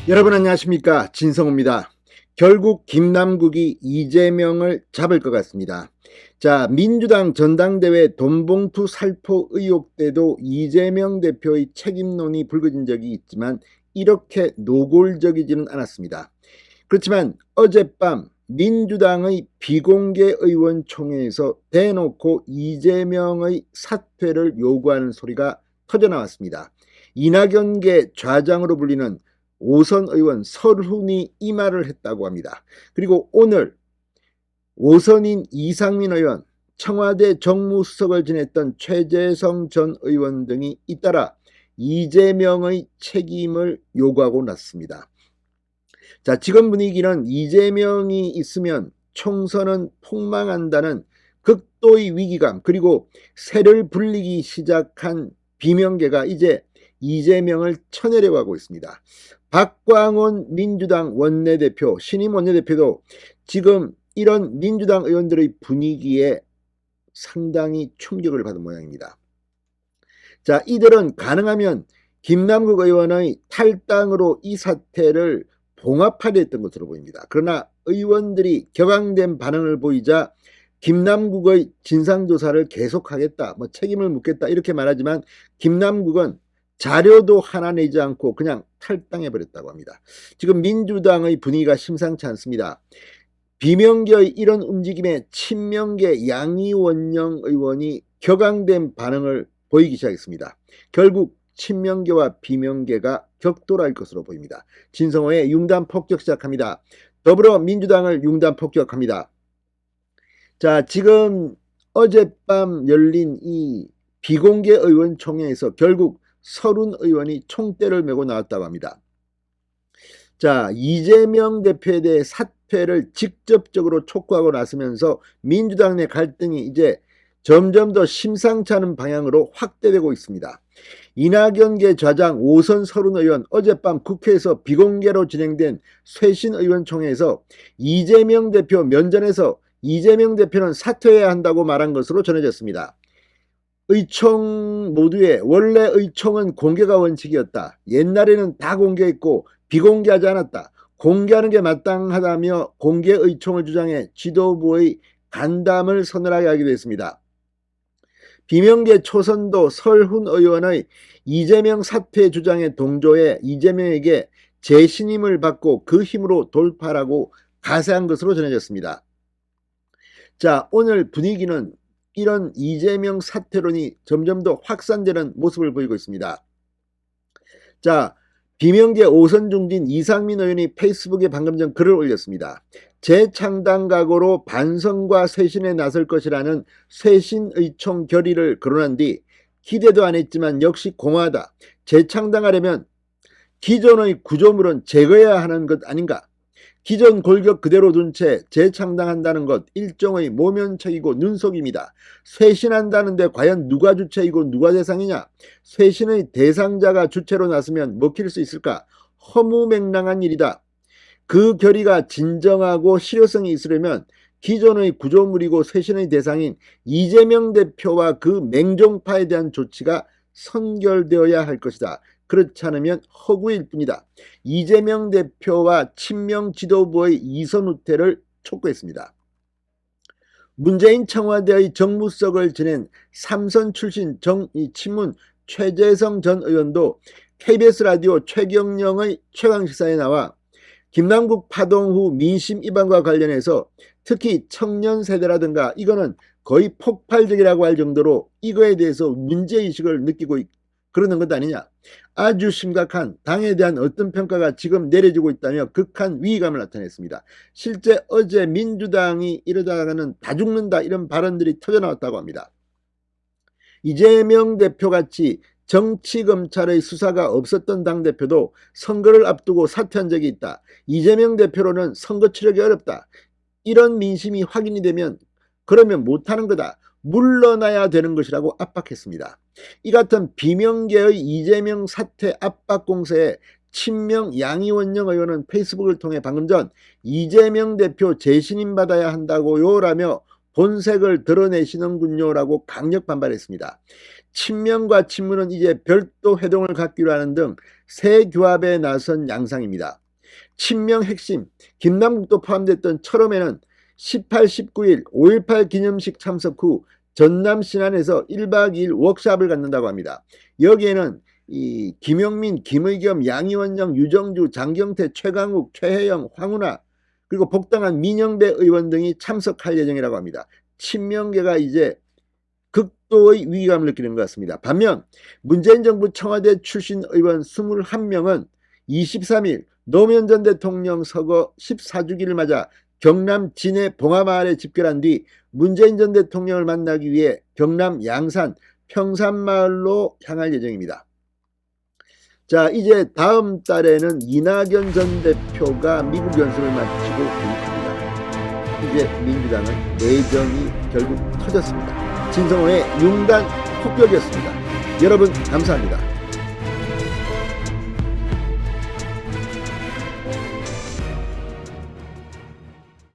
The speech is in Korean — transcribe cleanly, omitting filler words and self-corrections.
여러분 안녕하십니까, 진성호입니다. 결국 김남국이 이재명을 잡을 것 같습니다. 자, 민주당 전당대회 돈봉투 살포 의혹 때도 이재명 대표의 책임론이 불거진 적이 있지만 이렇게 노골적이지는 않았습니다. 그렇지만 어젯밤 민주당의 비공개 의원총회에서 대놓고 이재명의 사퇴를 요구하는 소리가 터져나왔습니다. 이낙연계 좌장으로 불리는 오선 의원 설훈이 이 말을 했다고 합니다. 그리고 오늘 오선인 이상민 의원, 청와대 정무수석을 지냈던 최재성 전 의원 등이 잇따라 이재명의 책임을 요구하고 났습니다. 자, 지금 분위기는 이재명이 있으면 총선은 폭망한다는 극도의 위기감, 그리고 새를 불리기 시작한 비명계가 이제 이재명을 쳐내려가고 있습니다. 박광온 민주당 원내대표, 신임 원내대표도 지금 이런 민주당 의원들의 분위기에 상당히 충격을 받은 모양입니다. 자, 이들은 가능하면 김남국 의원의 탈당으로 이 사태를 봉합하려 했던 것으로 보입니다. 그러나 의원들이 격앙된 반응을 보이자 김남국의 진상조사를 계속하겠다, 책임을 묻겠다 이렇게 말하지만 김남국은 자료도 하나 내지 않고 그냥 탈당해버렸다고 합니다. 지금 민주당의 분위기가 심상치 않습니다. 비명계의 이런 움직임에 친명계 양이원영 의원이 격앙된 반응을 보이기 시작했습니다. 결국 친명계와 비명계가 격돌할 것으로 보입니다. 진성호의 융단 폭격 시작합니다. 더불어민주당을 융단 폭격합니다. 자, 지금 어젯밤 열린 이 비공개 의원총회에서 결국 설훈 의원이 총대를 메고 나왔다고 합니다. 자, 이재명 대표에 대해 사퇴를 직접적으로 촉구하고 나서면서 민주당 내 갈등이 이제 점점 더 심상치 않은 방향으로 확대되고 있습니다. 이낙연계 좌장 오선 설훈 의원 어젯밤 국회에서 비공개로 진행된 쇄신의원총회에서 이재명 대표 면전에서 이재명 대표는 사퇴해야 한다고 말한 것으로 전해졌습니다. 의총 모두에 원래 의총은 공개가 원칙이었다. 옛날에는 다 공개했고 비공개하지 않았다. 공개하는 게 마땅하다며 공개 의총을 주장해 지도부의 간담을 서늘하게 하기도 했습니다. 비명계 초선도 설훈 의원의 이재명 사퇴 주장에 동조해 이재명에게 재신임을 받고 그 힘으로 돌파라고 가세한 것으로 전해졌습니다. 자, 오늘 분위기는 이런 이재명 사퇴론이 점점 더 확산되는 모습을 보이고 있습니다. 자, 비명계 오선 중진 이상민 의원이 페이스북에 방금 전 글을 올렸습니다. 재창당 각오로 반성과 쇄신에 나설 것이라는 쇄신의총 결의를 거론한 뒤 기대도 안 했지만 역시 공허하다. 재창당하려면 기존의 구조물은 제거해야 하는 것 아닌가. 기존 골격 그대로 둔 채 재창당한다는 것 일종의 모면책이고 눈속임이다. 쇄신한다는데 과연 누가 주체이고 누가 대상이냐. 쇄신의 대상자가 주체로 나서면 먹힐 수 있을까. 허무맹랑한 일이다. 그 결의가 진정하고 실효성이 있으려면 기존의 구조물이고 쇄신의 대상인 이재명 대표와 그 맹종파에 대한 조치가 선결되어야 할 것이다. 그렇지 않으면 허구일 뿐이다. 이재명 대표와 친명 지도부의 이선 후퇴를 촉구했습니다. 문재인 청와대의 정무수석을 지낸 삼선 출신 친문 최재성 전 의원도 KBS 라디오 최경영의 최강시사에 나와 김남국 파동 후 민심 이반과 관련해서 특히 청년 세대라든가 이거는 거의 폭발적이라고 할 정도로 이거에 대해서 문제의식을 느끼고 그러는 것 아니냐. 아주 심각한 당에 대한 어떤 평가가 지금 내려지고 있다며 극한 위기감을 나타냈습니다. 실제 어제 민주당이 이러다가는 다 죽는다 이런 발언들이 터져나왔다고 합니다. 이재명 대표같이 정치검찰의 수사가 없었던 당대표도 선거를 앞두고 사퇴한 적이 있다. 이재명 대표로는 선거 치르기 어렵다. 이런 민심이 확인이 되면 그러면 못하는 거다. 물러나야 되는 것이라고 압박했습니다. 이 같은 비명계의 이재명 사퇴 압박 공세에 친명 양이원영 의원은 페이스북을 통해 방금 전 이재명 대표 재신임 받아야 한다고요 라며 본색을 드러내시는군요라고 강력 반발했습니다. 친명과 친문은 이제 별도 회동을 갖기로 하는 등 새 규합에 나선 양상입니다. 친명 핵심 김남국도 포함됐던 철험회는 18, 19일 5.18 기념식 참석 후 전남 신안에서 1박 2일 워크숍을 갖는다고 합니다. 여기에는 이 김용민, 김의겸, 양이원영, 유정주, 장경태, 최강욱, 최혜영, 황운하 그리고 복당한 민영배 의원 등이 참석할 예정이라고 합니다. 친명계가 이제 극도의 위기감을 느끼는 것 같습니다. 반면 문재인 정부 청와대 출신 의원 21명은 23일 노무현 전 대통령 서거 14주기를 맞아 경남 진해 봉하마을에 집결한 뒤 문재인 전 대통령을 만나기 위해 경남 양산 평산마을로 향할 예정입니다. 자, 이제 다음 달에는 이낙연 전 대표가 미국 연습을 마치고 귀국합니다. 이제 민주당은 내정이 결국 터졌습니다. 진성호의 융단 폭격이었습니다. 여러분 감사합니다.